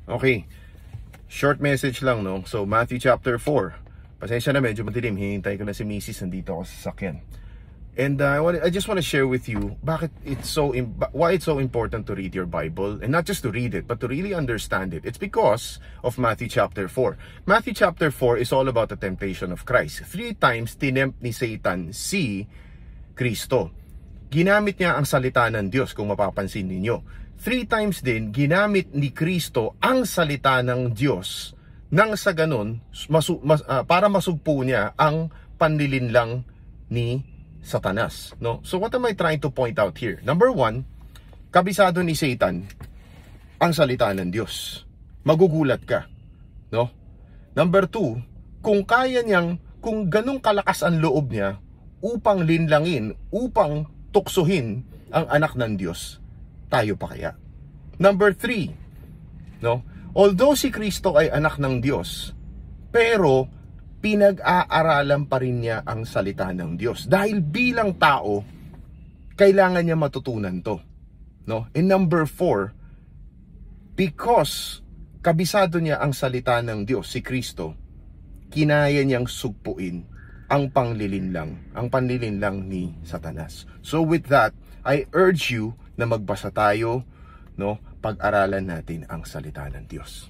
Okay, short message lang, no? So, Matthew chapter 4. Pasensya na, medyo madilim. Hinihintay ko na si Mrs. Nandito ako sa sasakyan. And I just want to share with you why it's so important to read your Bible. And not just to read it, but to really understand it. It's because of Matthew chapter 4. Matthew chapter 4 is all about the temptation of Christ. 3 times tinempt ni Satan si Kristo. Ginamit niya ang salita ng Diyos, kung mapapansin ninyo. 3 times din, ginamit ni Kristo ang salita ng Diyos nang sa ganun, para masugpo niya ang panlilinlang ni Satanas, no? So what am I trying to point out here? Number 1, kabisado ni Satan ang salita ng Diyos. Magugulat ka, no? Number 2, kung ganung kalakas ang loob niya upang linlangin, upang tuksuhin ang anak ng Diyos, tayo pa kaya? Number 3, no? Although si Kristo ay anak ng Diyos, pero pinag-aaralan pa rin niya ang salita ng Diyos. Dahil bilang tao, kailangan niya matutunan to, no? And number 4, because kabisado niya ang salita ng Diyos, si Kristo, kinaya niyang sugpuin ang panlilinlang ni Satanas. So with that, I urge you na magbasa tayo, no? Pag-aralan natin ang salita ng Diyos.